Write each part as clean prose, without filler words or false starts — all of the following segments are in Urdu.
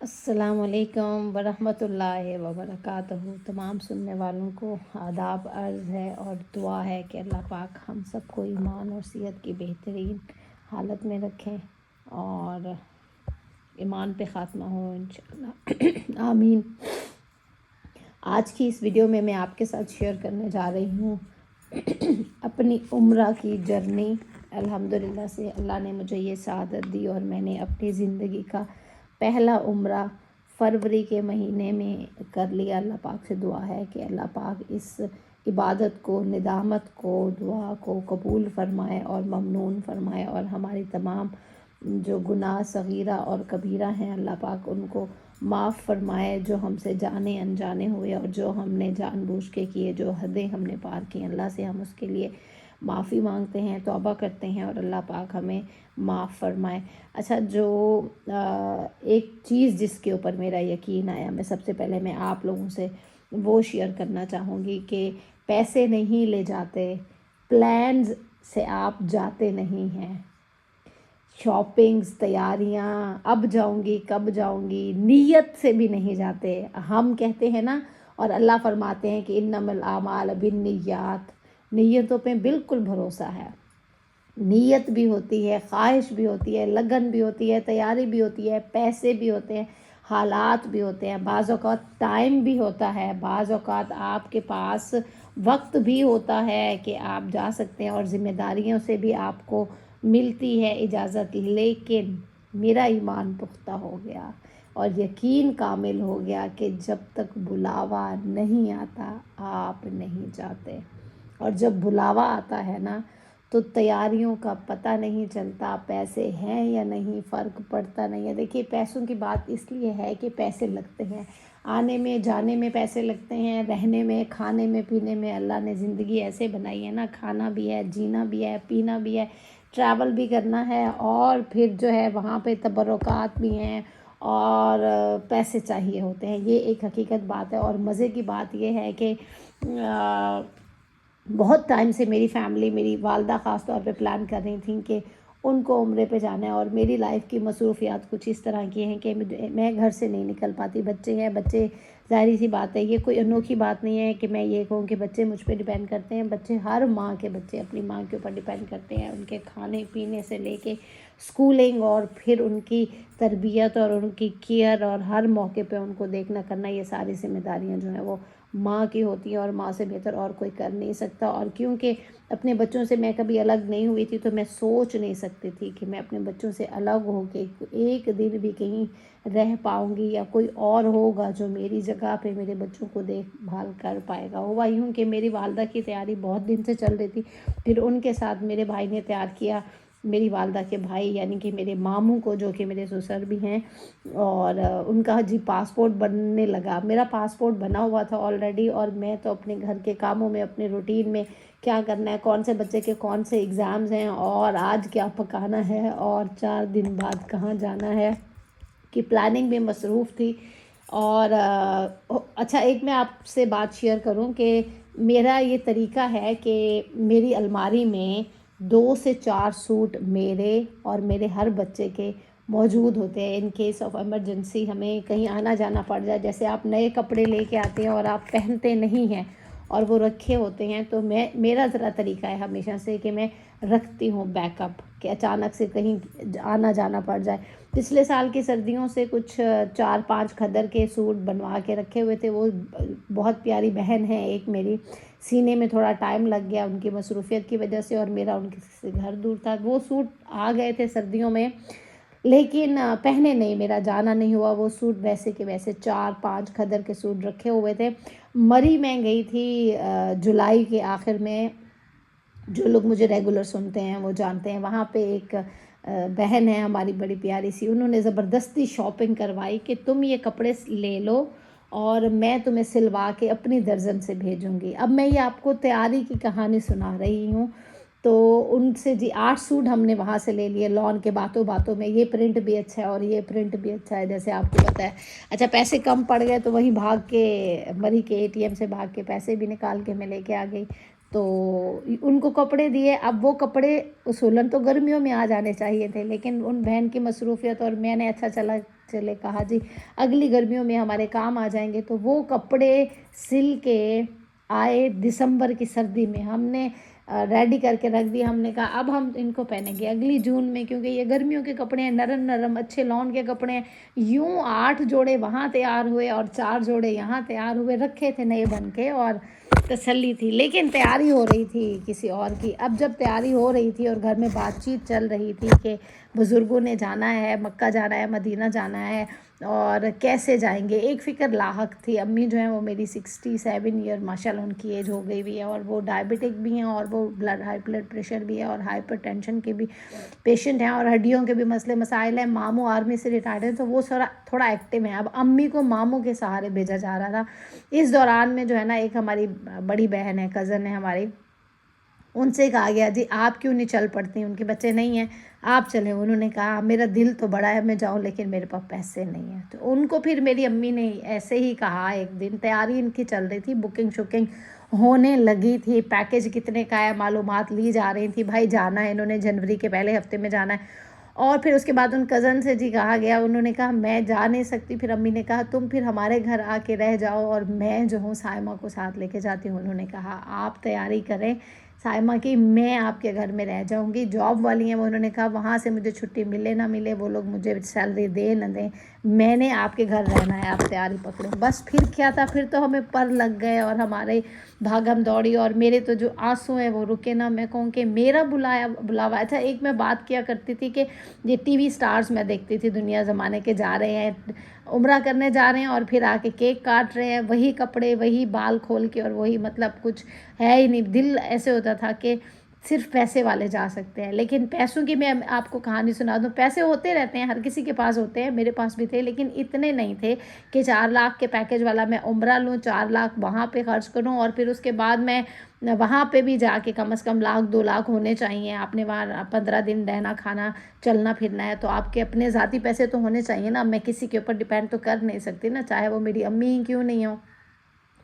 السلام علیکم ورحمۃ اللہ وبرکاتہ۔ تمام سننے والوں کو آداب عرض ہے اور دعا ہے کہ اللہ پاک ہم سب کو ایمان اور صحت کی بہترین حالت میں رکھیں اور ایمان پہ خاتمہ ہو انشاءاللہ آمین۔ آج کی اس ویڈیو میں آپ کے ساتھ شیئر کرنے جا رہی ہوں اپنی عمرہ کی جرنی۔ الحمدللہ سے اللہ نے مجھے یہ سعادت دی اور میں نے اپنی زندگی کا پہلا عمرہ فروری کے مہینے میں کر لیا۔ اللہ پاک سے دعا ہے کہ اللہ پاک اس عبادت کو، ندامت کو، دعا کو قبول فرمائے اور ممنون فرمائے، اور ہماری تمام جو گناہ صغیرہ اور کبیرہ ہیں اللہ پاک ان کو معاف فرمائے، جو ہم سے جانے انجانے ہوئے اور جو ہم نے جان بوجھ کے کیے، جو حدیں ہم نے پار کی، اللہ سے ہم اس کے لیے معافی مانگتے ہیں، توبہ کرتے ہیں اور اللہ پاک ہمیں معاف فرمائے۔ اچھا، جو ایک چیز جس کے اوپر میرا یقین آیا، میں سب سے پہلے میں آپ لوگوں سے وہ شیئر کرنا چاہوں گی کہ پیسے نہیں لے جاتے، پلانز سے آپ جاتے نہیں ہیں، شاپنگز، تیاریاں، اب جاؤں گی کب جاؤں گی، نیت سے بھی نہیں جاتے۔ ہم کہتے ہیں نا، اور اللہ فرماتے ہیں کہ انما الاعمال بالنیات، نیتوں پہ بالکل بھروسہ ہے۔ نیت بھی ہوتی ہے، خواہش بھی ہوتی ہے، لگن بھی ہوتی ہے، تیاری بھی ہوتی ہے، پیسے بھی ہوتے ہیں، حالات بھی ہوتے ہیں، بعض اوقات ٹائم بھی ہوتا ہے، بعض اوقات آپ کے پاس وقت بھی ہوتا ہے کہ آپ جا سکتے ہیں اور ذمہ داریوں سے بھی آپ کو ملتی ہے اجازت۔ لیکن میرا ایمان پختہ ہو گیا اور یقین کامل ہو گیا کہ جب تک بلاوا نہیں آتا آپ نہیں جاتے، اور جب بلاوا آتا ہے نا تو تیاریوں کا پتہ نہیں چلتا، پیسے ہیں یا نہیں فرق پڑتا نہیں ہے۔ دیکھیے، پیسوں کی بات اس لیے ہے کہ پیسے لگتے ہیں، آنے میں جانے میں پیسے لگتے ہیں، رہنے میں، کھانے میں، پینے میں۔ اللہ نے زندگی ایسے بنائی ہے نا، کھانا بھی ہے، جینا بھی ہے، پینا بھی ہے، ٹریول بھی کرنا ہے، اور پھر جو ہے وہاں پہ تبرکات بھی ہیں اور پیسے چاہیے ہوتے ہیں۔ یہ ایک حقیقت بات ہے۔ اور مزے کی بات یہ ہے کہ بہت ٹائم سے میری فیملی، میری والدہ خاص طور پہ پلان کر رہی تھیں کہ ان کو عمرے پہ جانا ہے، اور میری لائف کی مصروفیات کچھ اس طرح کی ہیں کہ میں گھر سے نہیں نکل پاتی۔ بچے ہیں، بچے ظاہری سی بات ہے، یہ کوئی انوکھی بات نہیں ہے کہ میں یہ کہوں کہ بچے مجھ پہ ڈیپینڈ کرتے ہیں۔ بچے، ہر ماں کے بچے اپنی ماں کے اوپر ڈیپینڈ کرتے ہیں، ان کے کھانے پینے سے لے کے اسکولنگ، اور پھر ان کی تربیت اور ان کی کیئر، اور ہر موقع پہ ان کو دیکھنا کرنا، یہ ساری ذمہ داریاں جو ہیں وہ ماں کی ہوتی ہیں، اور ماں سے بہتر اور کوئی کر نہیں سکتا۔ اور کیونکہ اپنے بچوں سے میں کبھی الگ نہیں ہوئی تھی تو میں سوچ نہیں سکتی تھی کہ میں اپنے بچوں سے الگ ہو کے ایک دن بھی کہیں رہ پاؤں گی، یا کوئی اور ہوگا جو میری جگہ پہ میرے بچوں کو دیکھ بھال کر پائے گا۔ ہوا یوں کہ میری والدہ کی تیاری بہت دن سے چل رہی تھی، پھر ان کے ساتھ میرے بھائی نے تیار کیا، میری والدہ کے بھائی یعنی کہ میرے ماموں کو، جو کہ میرے سسر بھی ہیں، اور ان کا پاسپورٹ بننے لگا۔ میرا پاسپورٹ بنا ہوا تھا آلریڈی، اور میں تو اپنے گھر کے کاموں میں، اپنے روٹین میں کیا کرنا ہے، کون سے بچے کے کون سے ایگزامز ہیں، اور آج کیا پکانا ہے، اور 4 دن بعد کہاں جانا ہے، کی پلاننگ میں مصروف تھی۔ اور اچھا، ایک میں آپ سے بات شیئر کروں کہ میرا یہ طریقہ ہے کہ میری الماری میں 2 سے 4 سوٹ میرے اور میرے ہر بچے کے موجود ہوتے ہیں، ان کیس آف ایمرجنسی ہمیں کہیں آنا جانا پڑ جائے۔ جیسے آپ نئے کپڑے لے کے آتے ہیں اور آپ پہنتے نہیں ہیں اور وہ رکھے ہوتے ہیں، تو میرا ذرا طریقہ ہے ہمیشہ سے کہ میں رکھتی ہوں بیک اپ، کہ اچانک سے کہیں آنا جانا پڑ جائے۔ پچھلے سال کی سردیوں سے کچھ 4-5 کھدر کے سوٹ بنوا کے رکھے ہوئے تھے۔ وہ بہت پیاری بہن ہے ایک میری، سینے میں تھوڑا ٹائم لگ گیا ان کی مصروفیت کی وجہ سے، اور میرا ان سے گھر دور تھا۔ وہ سوٹ آ گئے تھے سردیوں میں، لیکن پہنے نہیں، میرا جانا نہیں ہوا۔ وہ سوٹ ویسے کے ویسے 4-5 کھدر کے سوٹ رکھے ہوئے تھے۔ مری میں گئی تھی جولائی کے آخر میں، جو لوگ مجھے ریگولر سنتے ہیں وہ جانتے ہیں، وہاں پہ ایک بہن ہے ہماری بڑی پیاری سی، انہوں نے زبردستی شاپنگ کروائی کہ تم یہ کپڑے لے لو اور میں تمہیں سلوا کے اپنی درزن سے بھیجوں گی۔ اب میں یہ آپ کو تیاری کی کہانی سنا رہی ہوں۔ تو ان سے 8 سوٹ ہم نے وہاں سے لے لیے لون کے، باتوں باتوں میں یہ پرنٹ بھی اچھا ہے اور یہ پرنٹ بھی اچھا ہے، جیسے آپ کو پتہ ہے۔ اچھا، پیسے کم پڑ گئے تو وہیں بھاگ کے، مری کے ATM سے بھاگ کے پیسے بھی نکال کے میں لے کے آ گئی۔ تو ان کو کپڑے دیے. اب وہ کپڑے اصولاً تو گرمیوں میں آ جانے چاہیے تھے, لیکن ان بہن کی مصروفیت اور میں نے اچھا چلے کہا جی اگلی گرمیوں میں ہمارے کام آ جائیں گے. تو وہ کپڑے سل کے آئے دسمبر کی سردی میں, ہم نے ریڈی کر کے رکھ دیا. ہم نے کہا اب ہم ان کو پہنیں گے اگلی جون میں, کیونکہ یہ گرمیوں کے کپڑے ہیں, نرم نرم اچھے لون کے کپڑے ہیں. یوں 8 جوڑے وہاں تیار ہوئے اور 4 جوڑے یہاں تیار ہوئے, رکھے تھے نئے بن کے, اور تسلی تھی. لیکن تیاری ہو رہی تھی کسی اور کی. اب جب تیاری ہو رہی تھی اور گھر میں بات چیت چل رہی تھی کہ بزرگوں نے جانا ہے, مکہ جانا ہے, مدینہ جانا ہے, اور کیسے جائیں گے, ایک فکر لاحق تھی. امی جو ہیں وہ میری 67 ایئر ماشاء اللہ ان کی ایج ہو گئی بھی ہے, اور وہ ڈائبٹک بھی ہیں, اور وہ ہائی بلڈ پریشر بھی ہے, اور ہائپر ٹینشن کے بھی پیشنٹ ہیں, اور ہڈیوں کے بھی مسئلے مسائل ہیں. ماموں آرمی سے ریٹائرڈ ہیں, تو وہ تھوڑا ایکٹیو ہیں. اب امی کو ماموں کے سہارے بھیجا جا رہا تھا. اس دوران میں جو ہے نا ایک ہماری بڑی بہن ہے, کزن ہے ہماری, ان سے کہا گیا جی آپ کیوں نہیں چل پڑتی, ان کے بچے نہیں ہیں, آپ چلیں. انہوں نے کہا میرا دل تو بڑا ہے میں جاؤں, لیکن میرے پاس پیسے نہیں ہیں. تو ان کو پھر میری امی نے ایسے ہی کہا, ایک دن تیاری ان کی چل رہی تھی, بکنگ شکنگ ہونے لگی تھی, پیکیج کتنے کا ہے معلومات لی جا رہی تھی, بھائی جانا ہے انہوں نے جنوری کے پہلے ہفتے میں جانا ہے. اور پھر اس کے بعد ان کزن سے جی کہا گیا, انہوں نے کہا میں جا نہیں سکتی. پھر امی نے کہا تم پھر ہمارے گھر آ کے رہ جاؤ, اور میں جو ہوں سائمہ کو ساتھ لے کے جاتی ہوں. انہوں نے کہا آپ تیاری کریں سائمہ کی, میں آپ کے گھر میں رہ جاؤں گی. جاب والی ہیں وہ, انہوں نے کہا وہاں سے مجھے چھٹی ملے نہ ملے, وہ لوگ مجھے سیلری دے نہ دیں, میں نے آپ کے گھر رہنا ہے, آپ تیاری پکڑیں. بس پھر کیا تھا, پھر تو ہمیں پر لگ گئے, اور ہمارے بھاگم دوڑی, اور میرے تو جو آنسو ہیں وہ رکے نہ. میں کہوں کہ میرا بلاوا تھا. ایک میں بات کیا کرتی تھی کہ یہ ٹی وی سٹارز میں دیکھتی تھی, دنیا زمانے کے جا رہے ہیں عمرہ کرنے جا رہے ہیں, اور پھر آ کے کیک کاٹ رہے ہیں, وہی کپڑے وہی بال کھول کے, اور وہی مطلب کچھ ہے ہی نہیں. دل ایسے ہوتا تھا کہ صرف پیسے والے جا سکتے ہیں. لیکن پیسوں کی میں آپ کو کہانی سنا دوں, پیسے ہوتے رہتے ہیں, ہر کسی کے پاس ہوتے ہیں, میرے پاس بھی تھے, لیکن اتنے نہیں تھے کہ 4 لاکھ کے پیکیج والا میں عمرہ لوں, 4 لاکھ وہاں پہ خرچ کروں, اور پھر اس کے بعد میں وہاں پہ بھی جا کے کم از کم 1,00,000 2 لاکھ ہونے چاہیے. آپ نے وہاں 15 دن رہنا کھانا چلنا پھرنا ہے, تو آپ کے اپنے ذاتی پیسے تو ہونے چاہیے نا. میں کسی کے اوپر ڈیپینڈ تو کر نہیں سکتی نا, چاہے وہ میری امی ہی کیوں نہیں ہو.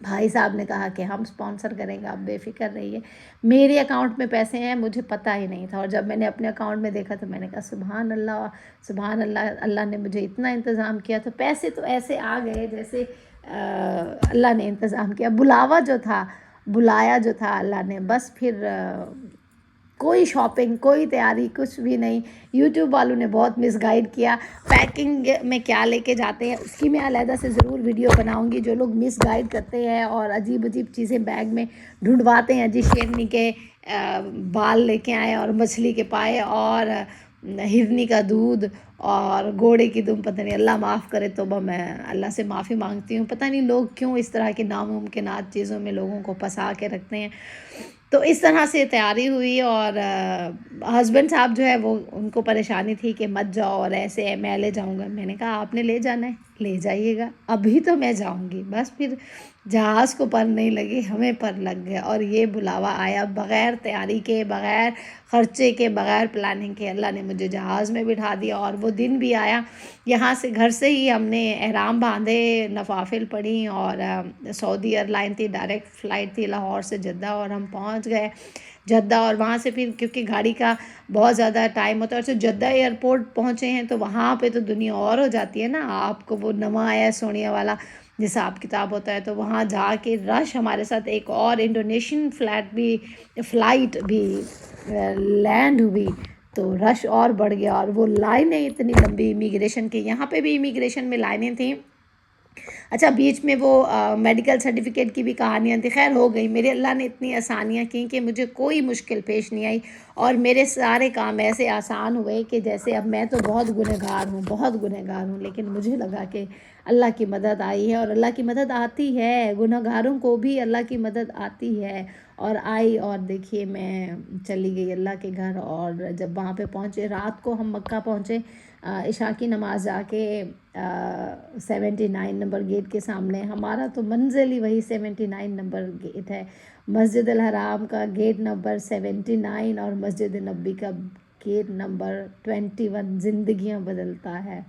بھائی صاحب نے کہا کہ ہم سپانسر کریں گے, آپ بے فکر رہیے. میرے اکاؤنٹ میں پیسے ہیں, مجھے پتہ ہی نہیں تھا, اور جب میں نے اپنے اکاؤنٹ میں دیکھا تو میں نے کہا سبحان اللہ سبحان اللہ, اللہ نے مجھے اتنا انتظام کیا. تو پیسے تو ایسے آ گئے جیسے اللہ نے انتظام کیا. بلاوا جو تھا, بلایا جو تھا اللہ نے, بس پھر کوئی شاپنگ کوئی تیاری کچھ بھی نہیں. یوٹیوب والوں نے بہت مس گائیڈ کیا. پیکنگ میں کیا لے کے جاتے ہیں اس کی میں علیحدہ سے ضرور ویڈیو بناؤں گی. جو لوگ مس گائیڈ کرتے ہیں اور عجیب عجیب چیزیں بیگ میں ڈھونڈواتے ہیں, جی شیرنی کے بال لے کے آئے, اور مچھلی کے پائے, اور ہرنی کا دودھ, اور گھوڑے کی دم, پتہ نہیں اللہ معاف کرے. توبہ, میں اللہ سے معافی مانگتی ہوں, پتہ نہیں لوگ کیوں اس طرح کی ناممکنات چیزوں میں لوگوں کو پھنسا کے رکھتے ہیں. تو اس طرح سے تیاری ہوئی. اور ہسبینڈ صاحب جو ہے وہ, ان کو پریشانی تھی کہ مت جاؤ اور ایسے ہے, میں لے جاؤں گا. میں نے کہا آپ نے لے جانا ہے لے جائیے گا, ابھی تو میں جاؤں گی. بس پھر جہاز کو پر نہیں لگی, ہمیں پر لگ گیا, اور یہ بلاوا آیا بغیر تیاری کے, بغیر خرچے کے, بغیر پلاننگ کے. اللہ نے مجھے جہاز میں بٹھا دیا, اور وہ دن بھی آیا. یہاں سے گھر سے ہی ہم نے احرام باندھے, نوافل پڑھی, اور سعودی ایئر لائن تھی, ڈائریکٹ فلائٹ تھی لاہور سے جدہ, اور ہم پہنچ گئے جدہ. اور وہاں سے پھر کیونکہ گاڑی کا بہت زیادہ ٹائم ہوتا ہے, اور جدہ ایئرپورٹ پہنچے ہیں تو وہاں پہ تو دنیا اور ہو جاتی ہے نا. آپ کو وہ نواں آیا سونیا والا حساب کتاب ہوتا ہے. تو وہاں جا کے رش, ہمارے ساتھ ایک اور انڈونیشین فلائٹ بھی لینڈ ہوئی, تو رش اور بڑھ گیا. اور وہ لائنیں اتنی لمبی امیگریشن کی, یہاں پہ بھی امیگریشن میں لائنیں تھیں. اچھا بیچ میں وہ میڈیکل سرٹیفکیٹ کی بھی کہانیاں تھیں. خیر ہو گئی, میرے اللہ نے اتنی آسانیاں کیں کہ مجھے کوئی مشکل پیش نہیں آئی, اور میرے سارے کام ایسے آسان ہوئے کہ جیسے, اب میں تو بہت گنہگار ہوں, لیکن مجھے لگا کہ اللہ کی مدد آئی ہے, اور اللہ کی مدد آتی ہے, گنہگاروں کو بھی اللہ کی مدد آتی ہے, اور آئی. اور دیکھیے میں چلی گئی اللہ کے گھر, اور جب وہاں پہ پہنچے, رات کو ہم مکہ پہنچے, عشاء کی نماز جا کے 79 نمبر گیٹ کے سامنے. ہمارا تو منزل ہی وہی 79 نمبر گیٹ ہے. مسجد الحرام کا گیٹ نمبر 79, اور مسجد نبی کا گیٹ نمبر 21 زندگیاں بدلتا ہے.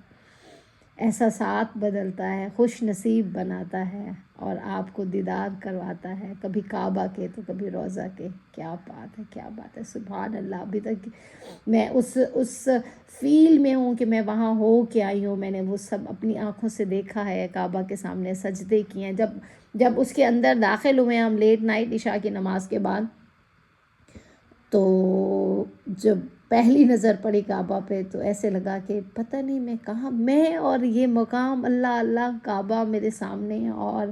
احساسات بدلتا ہے، خوش نصیب بناتا ہے اور آپ کو دیدار کرواتا ہے، کبھی کعبہ کے تو کبھی روضہ کے. کیا بات ہے، کیا بات ہے، سبحان اللہ. ابھی تک میں اس فیل میں ہوں کہ میں وہاں ہو کے آئی ہوں. میں نے وہ سب اپنی آنکھوں سے دیکھا ہے، کعبہ کے سامنے سجدے کیے ہیں. جب اس کے اندر داخل ہوئے ہم لیٹ نائٹ عشاء کی نماز کے بعد، تو جب پہلی نظر پڑی کعبہ پہ تو ایسے لگا کہ پتہ نہیں میں کہاں، میں اور یہ مقام، اللہ اللہ، کعبہ میرے سامنے اور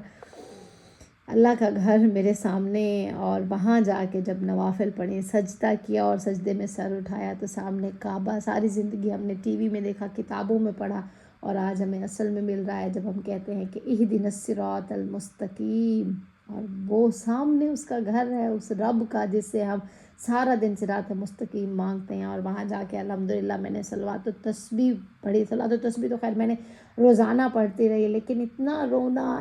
اللہ کا گھر میرے سامنے. اور وہاں جا کے جب نوافل پڑھے، سجدہ کیا اور سجدے میں سر اٹھایا تو سامنے کعبہ. ساری زندگی ہم نے ٹی وی میں دیکھا، کتابوں میں پڑھا، اور آج ہمیں اصل میں مل رہا ہے جب ہم کہتے ہیں کہ اہدنا الصراط المستقیم. اور وہ سامنے اس کا گھر ہے، اس رب کا جس سے ہم سارا دن صراط مستقیم مانگتے ہیں. اور وہاں جا کے الحمدللہ میں نے صلوات و تسبیح پڑھی. صلوات و تسبیح تو خیر میں نے روزانہ پڑھتی رہی، لیکن اتنا رونا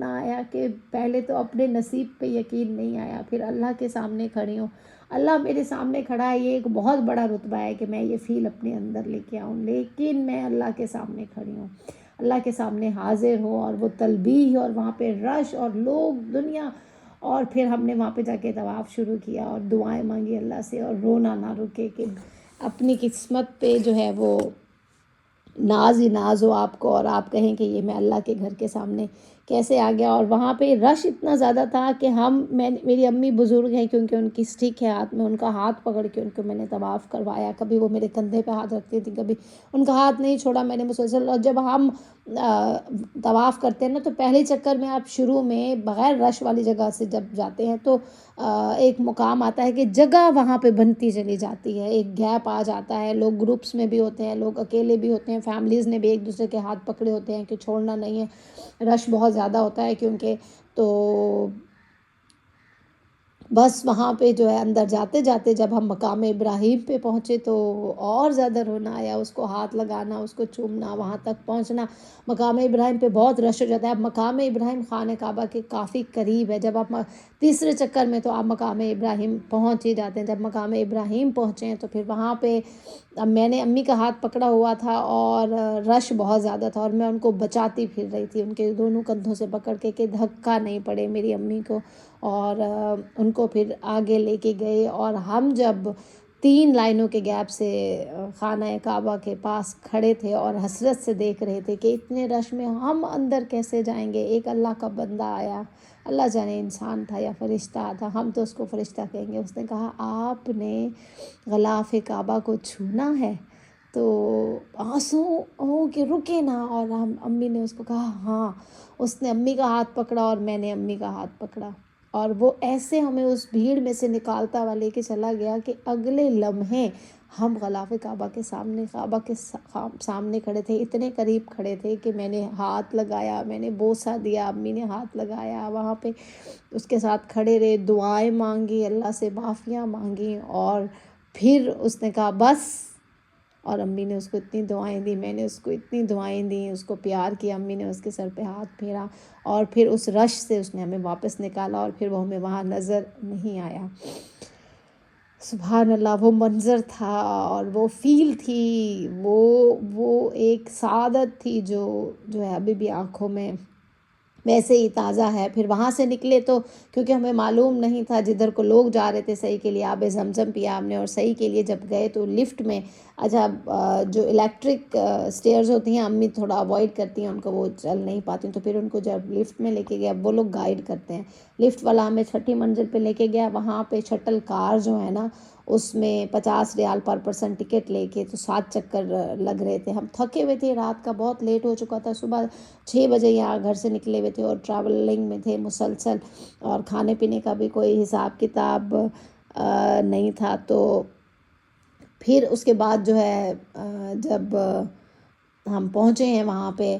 آیا کہ پہلے تو اپنے نصیب پہ یقین نہیں آیا. پھر اللہ کے سامنے کھڑی ہوں، اللہ میرے سامنے کھڑا ہے. یہ ایک بہت بڑا رتبہ ہے کہ میں یہ فیل اپنے اندر لے کے آؤں، لیکن میں اللہ کے سامنے کھڑی ہوں، اللہ کے سامنے حاضر ہوں. اور وہ تلبیح اور وہاں پہ رش اور لوگ دنیا. اور پھر ہم نے وہاں پہ جا کے طواف شروع کیا اور دعائیں مانگی اللہ سے، اور رونا نہ رکے کہ اپنی قسمت پہ جو ہے وہ ناز ہی ناز ہو آپ کو، اور آپ کہیں کہ یہ میں اللہ کے گھر کے سامنے کیسے آ گیا. اور وہاں پہ رش اتنا زیادہ تھا کہ میری امی بزرگ ہیں، کیونکہ ان کی اسٹک ہے ہاتھ میں، ان کا ہاتھ پکڑ کے ان کو میں نے طواف کروایا. کبھی وہ میرے کندھے پہ ہاتھ رکھتی تھی، کبھی ان کا ہاتھ نہیں چھوڑا میں نے مسلسل. اور جب ہم طواف کرتے ہیں نا تو پہلے چکر میں آپ شروع میں بغیر رش والی جگہ سے جب جاتے ہیں تو ایک مقام آتا ہے کہ جگہ وہاں پہ بنتی چلی جاتی ہے، ایک گیپ آ جاتا ہے. لوگ گروپس میں بھی ہوتے ہیں، لوگ اکیلے بھی ہوتے ہیں، فیملیز نے بھی ایک دوسرے کے ہاتھ پکڑے ہوتے ہیں کہ چھوڑنا نہیں ہے. رش بہت زیادہ ہوتا ہے کیونکہ تو بس وہاں پہ جو ہے اندر جاتے جاتے جب ہم مقام ابراہیم پہ پہنچے تو اور زیادہ رونا آیا. اس کو ہاتھ لگانا، اس کو چومنا، وہاں تک پہنچنا. مقام ابراہیم پہ بہت رش ہو جاتا ہے. اب مقام ابراہیم خانہ کعبہ کے کافی قریب ہے. جب آپ تیسرے چکر میں تو آپ مقام ابراہیم پہنچ ہی جاتے ہیں. جب مقام ابراہیم پہنچے ہیں تو پھر وہاں پہ اب میں نے امی کا ہاتھ پکڑا ہوا تھا اور رش بہت زیادہ تھا، اور میں ان کو بچاتی پھر رہی تھی ان کے دونوں کندھوں سے پکڑ کے کہ دھکا نہیں پڑے میری امی کو. اور ان کو پھر آگے لے کے گئے. اور ہم جب 3 لائنوں کے گیپ سے خانہ کعبہ کے پاس کھڑے تھے اور حسرت سے دیکھ رہے تھے کہ اتنے رش میں ہم اندر کیسے جائیں گے. ایک اللہ کا بندہ آیا، اللہ جانے انسان تھا یا فرشتہ تھا، ہم تو اس کو فرشتہ کہیں گے. اس نے کہا آپ نے غلاف کعبہ کو چھونا ہے؟ تو آنسو ہو کہ رکے نا. اور ہم امی نے اس کو کہا ہاں. اس نے امی کا ہاتھ پکڑا اور میں نے امی کا ہاتھ پکڑا، اور وہ ایسے ہمیں اس بھیڑ میں سے نکالتا ہوا لے کے چلا گیا کہ اگلے لمحے ہم غلاف کعبہ کے سامنے کھڑے تھے. اتنے قریب کھڑے تھے کہ میں نے ہاتھ لگایا، میں نے بوسہ دیا، امی نے ہاتھ لگایا، وہاں پہ اس کے ساتھ کھڑے رہے، دعائیں مانگی، اللہ سے معافیاں مانگی. اور پھر اس نے کہا بس. اور امی نے اس کو اتنی دعائیں دی، میں نے اس کو اتنی دعائیں دیں، اس کو پیار کیا. امی نے اس کے سر پہ ہاتھ پھیرا اور پھر اس رش سے اس نے ہمیں واپس نکالا، اور پھر وہ ہمیں وہاں نظر نہیں آیا. سبحان اللہ، وہ منظر تھا اور وہ فیل تھی، وہ ایک سعادت تھی جو ہے ابھی بھی آنکھوں میں ویسے ہی تازہ ہے. پھر وہاں سے نکلے تو کیونکہ ہمیں معلوم نہیں تھا، جدھر کو لوگ جا رہے تھے صحیح کے لیے آب زمزم پیا ہم نے، اور صحیح کے لیے جب گئے تو لفٹ میں اچھا جو الیکٹرک سٹیئرز ہوتی ہیں امی تھوڑا اوائڈ کرتی ہیں ان کو، وہ چل نہیں پاتی، تو پھر ان کو جب لفٹ میں لے کے گیا وہ لوگ گائیڈ کرتے ہیں. لفٹ والا ہمیں 6ٹھی منزل پہ لے کے گیا. وہاں پہ شٹل کار جو ہے نا اس میں 50 ریال پر پرسن ٹکٹ لے کے تو 7 چکر لگ رہے تھے. ہم تھکے ہوئے تھے، رات کا بہت لیٹ ہو چکا تھا، صبح 6 بجے یہاں گھر سے نکلے ہوئے تھے اور ٹریولنگ میں تھے مسلسل، اور کھانے پینے کا بھی کوئی حساب کتاب نہیں تھا. تو پھر اس کے بعد جو ہے جب ہم پہنچے ہیں وہاں پہ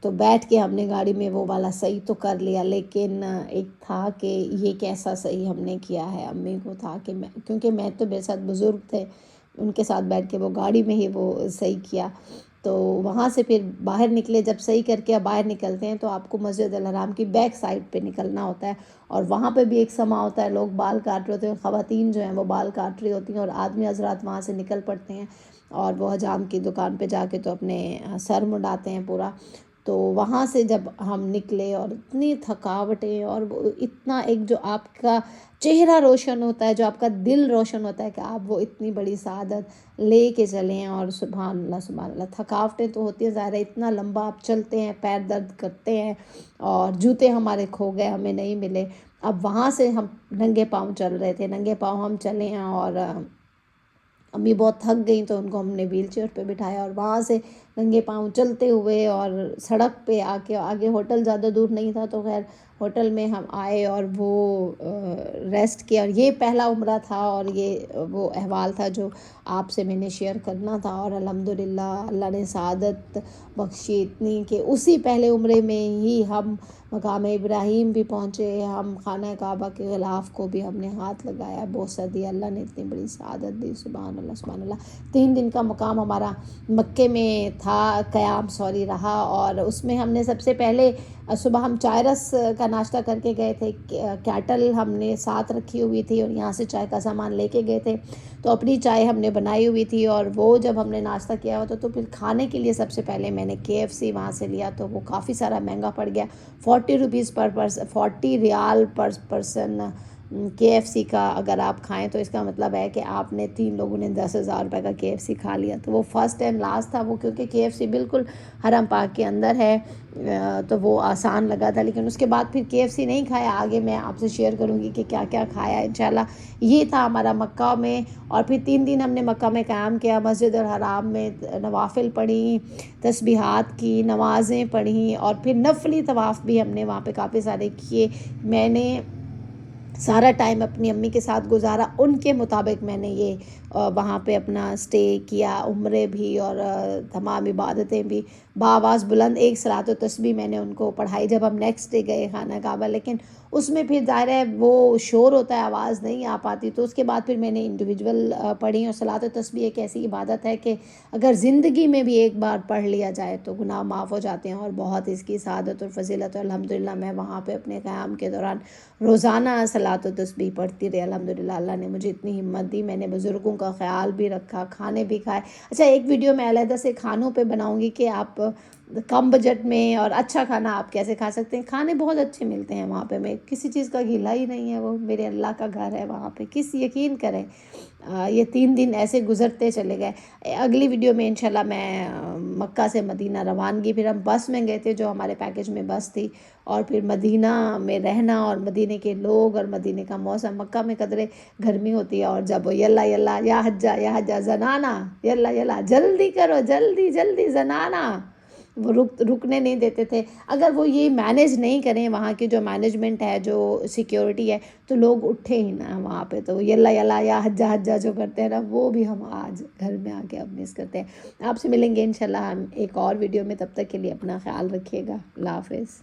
تو بیٹھ کے ہم نے گاڑی میں وہ والا صحیح تو کر لیا، لیکن ایک تھا کہ یہ کیسا صحیح ہم نے کیا ہے. امی کو تھا کہ کیونکہ میں تو میرے ساتھ بزرگ تھے، ان کے ساتھ بیٹھ کے وہ گاڑی میں ہی وہ صحیح کیا. تو وہاں سے پھر باہر نکلے، جب صحیح کر کے باہر نکلتے ہیں تو آپ کو مسجد الحرام کی بیک سائڈ پہ نکلنا ہوتا ہے، اور وہاں پہ بھی ایک سما ہوتا ہے، لوگ بال کاٹ رہے ہوتے ہیں، خواتین جو ہیں وہ بال کاٹ رہی ہوتی ہیں، اور آدمی حضرات وہاں سے نکل پڑتے ہیں اور وہ حجام کی دکان پہ جا کے تو اپنے سر منڈاتے ہیں پورا۔ تو وہاں سے جب ہم نکلے اور اتنی تھکاوٹیں، اور وہ اتنا ایک جو آپ کا چہرہ روشن ہوتا ہے، جو آپ کا دل روشن ہوتا ہے کہ آپ وہ اتنی بڑی سعادت لے کے چلیں، اور سبحان اللہ سبحان اللہ، تھکاوٹیں تو ہوتی ہیں ظاہر ہے، اتنا لمبا آپ چلتے ہیں، پیر درد کرتے ہیں، اور جوتے ہمارے کھو گئے، ہمیں نہیں ملے۔ اب وہاں سے ہم ننگے پاؤں چل رہے تھے، ننگے پاؤں ہم چلے ہیں، اور امی بہت تھک گئیں تو ان کو ہم نے ویل چیئر پہ بٹھایا، اور وہاں سے ننگے پاؤں چلتے ہوئے، اور سڑک پہ آگے ہوٹل زیادہ دور نہیں تھا، تو خیر ہوٹل میں ہم آئے اور وہ ریسٹ کیا۔ اور یہ پہلا عمرہ تھا، اور یہ وہ احوال تھا جو آپ سے میں نے شیئر کرنا تھا، اور الحمدللہ اللہ نے سعادت بخشی اتنی کہ اسی پہلے عمرے میں ہی ہم مقام ابراہیم بھی پہنچے، ہم خانہ کعبہ کے غلاف کو بھی ہم نے ہاتھ لگایا، بوسہ دیا، اللہ نے اتنی بڑی سعادت دی، سبحان اللہ سبحان اللہ۔ 3 دن کا مقام ہمارا مکے میں تھا، قیام رہا، اور اس میں ہم نے سب سے پہلے صبح ہم چائے رس کا ناشتہ کر کے گئے تھے، کیٹل ہم نے ساتھ رکھی ہوئی تھی، اور یہاں سے چائے کا سامان لے کے گئے تھے، تو اپنی چائے ہم نے بنائی ہوئی تھی، اور وہ جب ہم نے ناشتہ کیا ہوا تو پھر کھانے کے لیے سب سے پہلے میں نے KFC وہاں سے لیا، تو وہ کافی سارا مہنگا پڑ گیا، 40 روپیز پر پرسن، 40 ریال پر پرسن KFC کا اگر آپ کھائیں تو اس کا مطلب ہے کہ آپ نے 3 لوگوں نے 10,000 روپے کا KFC کھا لیا۔ تو وہ فرسٹ اینڈ لاسٹ تھا وہ، کیونکہ KFC بالکل حرم پاک کے اندر ہے، تو وہ آسان لگا تھا، لیکن اس کے بعد پھر KFC نہیں کھایا۔ آگے میں آپ سے شیئر کروں گی کہ کیا کیا کھایا انشاءاللہ۔ یہ تھا ہمارا مکہ میں، اور پھر 3 دن ہم نے مکہ میں قیام کیا، مسجد الحرام میں نوافل پڑھی، تسبیحات کی، نمازیں پڑھیں، اور پھر نفلی طواف بھی ہم نے وہاں پہ کافی سارے کیے۔ میں نے سارا ٹائم اپنی امی کے ساتھ گزارا، ان کے مطابق میں نے یہ وہاں پہ اپنا اسٹے کیا، عمرے بھی اور تمام عبادتیں بھی بآواز بلند، ایک صلاۃ و تسبیح میں نے ان کو پڑھائی جب ہم نیکسٹ ڈے گئے خانہ کعبہ، لیکن اس میں پھر ظاہر ہے وہ شور ہوتا ہے، آواز نہیں آ پاتی، تو اس کے بعد پھر میں نے انڈیویجول پڑھی۔ اور صلاۃ و تسبیح ایک ایسی عبادت ہے کہ اگر زندگی میں بھی ایک بار پڑھ لیا جائے تو گناہ معاف ہو جاتے ہیں، اور بہت اس کی سعادت اور فضیلت، اور الحمدللہ میں وہاں پہ اپنے قیام کے دوران روزانہ صلاۃ و تسبیح پڑھتی رہی، الحمدللہ اللہ نے مجھے اتنی ہمت دی، میں نے بزرگوں کا خیال بھی رکھا، کھانے بھی کھائے۔ اچھا، ایک ویڈیو میں علیحدہ سے کھانوں پہ بناؤں گی کہ آپ کم بجٹ میں اور اچھا کھانا آپ کیسے کھا سکتے ہیں۔ کھانے بہت اچھے ملتے ہیں وہاں پہ، میں کسی چیز کا گھلا ہی نہیں ہے، وہ میرے اللہ کا گھر ہے وہاں پہ، یقین کریں یہ 3 دن ایسے گزرتے چلے گئے۔ اگلی ویڈیو میں انشاءاللہ میں مکہ سے مدینہ روانگی، پھر ہم بس میں گئے تھے جو ہمارے پیکیج میں بس تھی، اور پھر مدینہ میں رہنا، اور مدینہ کے لوگ، اور مدینہ کا موسم۔ مکہ میں قدرے گرمی ہوتی ہے، اور جب یلا یلا یا حجہ زنانا، یلا یلا جلدی کرو، جلدی جلدی زنانا، وہ رکنے نہیں دیتے تھے۔ اگر وہ یہ مینیج نہیں کریں، وہاں کی جو مینجمنٹ ہے، جو سیکیورٹی ہے، تو لوگ اٹھے ہی نا وہاں پہ، تو یلا یلا یا حجہ جو کرتے ہیں نا، وہ بھی ہم آج گھر میں آ کے اب مس کرتے ہیں۔ آپ سے ملیں گے انشاءاللہ ہم ایک اور ویڈیو میں، تب تک کے لیے اپنا خیال رکھیے گا، اللہ حافظ۔